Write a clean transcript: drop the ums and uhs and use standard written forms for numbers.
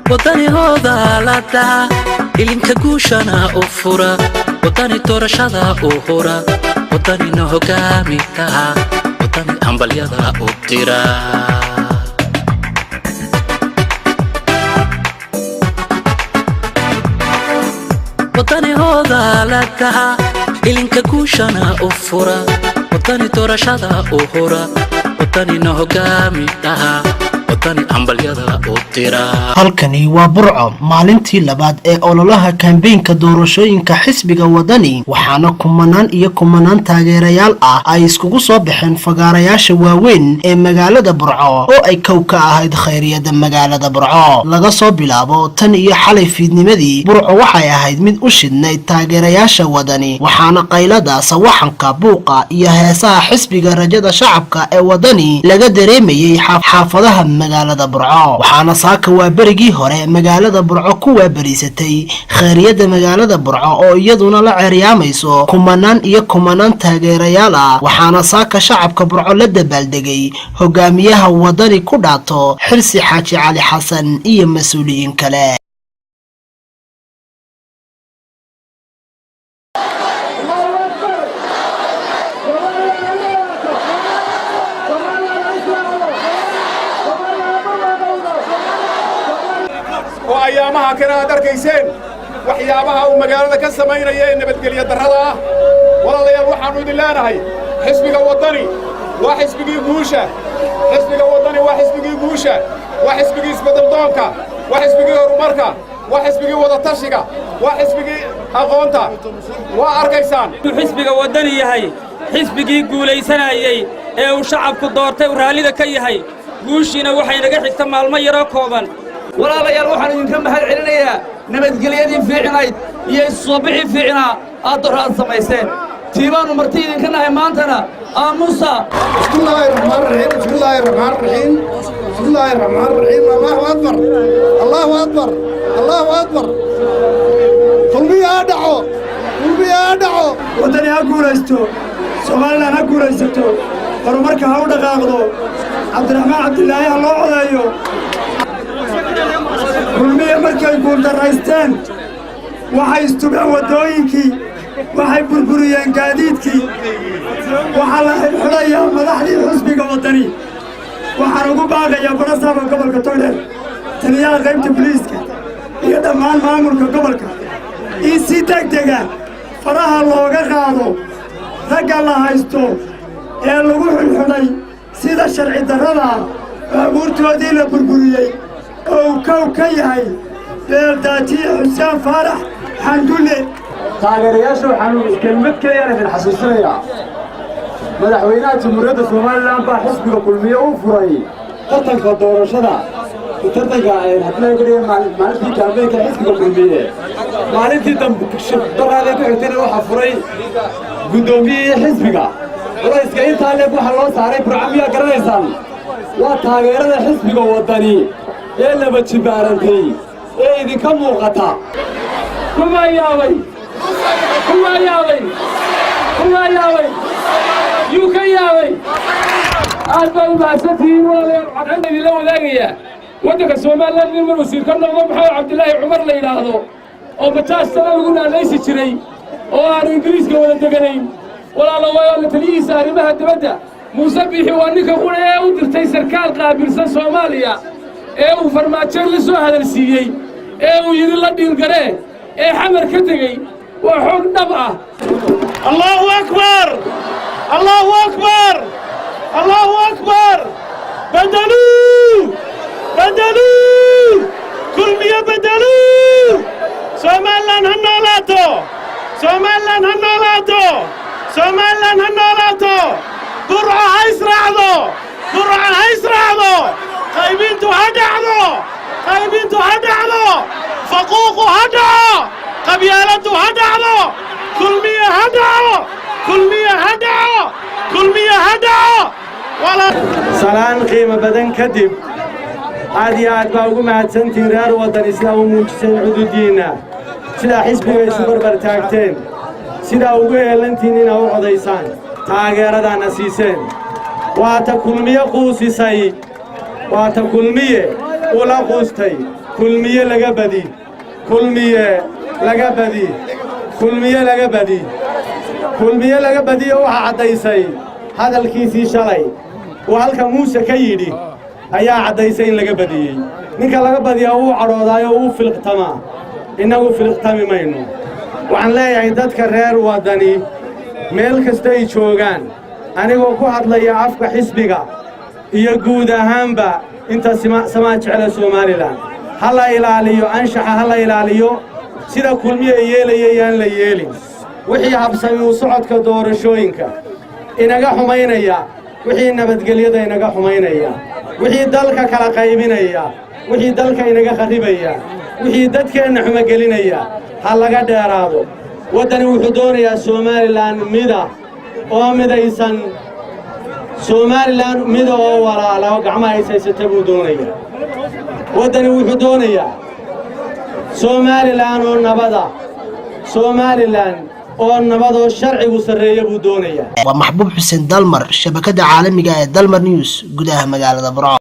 wadani hooda la dhaca ilinka guushana u fura wadani doorashada u hura wadani no hogaamitaha wadani hambalyada u dira wadani hooda la dhaca ilinka guushana u fura wadani doorashada u hura wadani no hogaamitaha halkani waa Burco maalintii labaad ee ololaha kaambeynka doorashooyinka xisbiga wadani waxaana kumanaan taageerayaal ah ay iskugu soo baxeen fagaarayaasha waaweyn ee magaalada Burco oo ay kow ka ahayd khayriyada magaalada Burco laga soo bilaabo tan iyo xalay fiidnimadii Burco waxay ahayd mid u shidnayd taageerayaasha wadani waxaana qaylada sawaxanka buuqa iyo heesaha xisbiga rajada shacabka ee wadani laga dareemayay xaafadaha magaalada Burco waxaana saaka waa barigii hore magaalada Burco ku waabariisatay khayriyada magaalada Burco oo iyaduna la ceeriyaamayso kumanaan taageerayaal ah waxaana saaka shacabka Burco la dabaaldegay hogaamiyaha wadani ku dhaato Xirsi Xaaji Cali Xasan iyo mas'uuliyiin kale وأيامها كنا دركيسين وحيامها ومجالنا كسمينا يا نبتقلي الدرها والله يا روح عنود الله نهي حسبك وطني وحسبك جوشة حسبك وطني وحسبك جوشة وحسبك اسمه الضوكة وحسبك روماركا وحسبك وضطشكا وحسبك أغونتا وأركيسان حسبك وطني هاي حسبك جوليسنا هاي وشعب كدارته ورالي ذكي هاي جوشنا وحين جحك تمال ما يراكوبا ولا لا يروح عن إنكم بهالعلنية نمد قليدين في عنايد يصبحي في عنا أطران سميسين تيمان ومرتين كنا هيمانتنا موسى بسم الله الرحمن الرحيم بسم الله الرحمن الرحيم بسم الله الرحمن الرحيم الله أكبر الله أكبر الله أكبر قلبي أدعو قلبي أدعو ودني أقول أستو سؤالنا أقول أستو فرمرك هؤلاء دقاقدو عبد الرحمن عبد الله الله عليه kulmiye markay guuldarraysteen waxay istubeen waddooyinkii waxay burburiyeen gaadiidkii waxaa la xidhayaa madaxdii xisbiga wadani waxaan ugu baaqayaa barasaabka gobolka Togdheer taliyaha qaybta booliiska iyo dhammaan maamulka gobolka in si degdega faraha looga qaado ragga la haysto ee lagu xidhay sida sharci darrada baabuurtoodii la burburiyey oo kow ka yahay beeldaati Xuseen Faarax Xandule taageerayaasha waxaan kelmad ka yar idin xasuusinayaa madaxweynaha Jamhuuriyadda Soomaaliland baa xisbiga kulmiye u furay tartanka doorashada tartanka hadlay gariye maalintii kaambeynka xisbiga kulmiye maalintii dambe daraade ku xigtay waxa furay gudoomiye xisbiga raiiska inta leeb waxa loo saaray barnaamijka garanaysan waa taageerada xisbiga wadani ee laba jibaarantay ee idinka muuqata kuma yaabay yuka yaabay aadbaa mahadsantihiin walaalayaal waxaan idinla wadaagayaa waddanka Soomaaliland nin wasiir ka noqdo Maxamed Cabdilaahi Cumar la yidhaahdo oo mataas sana lagu naalaysi jiray oo aan Ingiriiska wada deganayn walaalayaal taliyihiisa arrimaha dibadda Muuse Biixi waa ninka quree u dirtay sarkaal qaabilsan Soomaaliya ee uu farmaajo la soo hadalsiiyey ee uu yiri la dhiilgaree ee xamar ka tagay waa xoog dhab ah Allahu akbar Allahu akbar Allahu akbar بدلوا كلمية بدلوا Somaliland هنالاتو برعا هايس راعدو قايبينتو هدعدو فقوقو هدعو قبيالتو هدعدو كلمية هدعو ولا سلام قيمة بدن كدب عادي عاد باوغو mahadsantiin reer wadan isla u muujisay xuduudiina sida xisbiga isu barbar taagteen sida ugu yeelantiin in ay u codaysaan taageeradana siiseen waa ta kulmiye quusisay waa ta kulmiye ula quustay kulmiye laga badi kulmiye laga badi kulmiye laga badi kulmiye laga badiyo waxa cadaysay hadalkiisii shalay oo halka Muuse ka yidhi ayaa cadaysay in laga badiyay ninka laga badiyaa uu cadhoodayo uu filqtama inagu filqtami mayno waxaan leeyahay dadka reer wadani meel kasta ay joogaan anigoo ku hadlaya afka xisbiga iyo guud ahaanba inta sama jecel Soomaaliland hala ilaaliyo anshaxa hala ilaaliyo sida kulmiye yeelayaan la yeelin wixii habsami u socodka doorashooyinka inaga xumaynaya wixii nabadgelyada inaga xumaynaya wixii dalka kala qaybinaya wixii dalka inaga qaribaya wixii dadkeena xuma gelinaya ha laga dheeraado wadani wuxuu doonayaa Soomaaliland mida oo midaysan Soomaaliland mida oo walaalo gacmaha haysta buu doonayaa wadani wuxuu doonayaa Soomaaliland oo nabada Soomaaliland oo nabado sharcigu sareeyo buu doonayaa waa Maxbuub Xuseen Dalmar shabakada caalamiga ee Dalmar News gudaha magaalada Burco.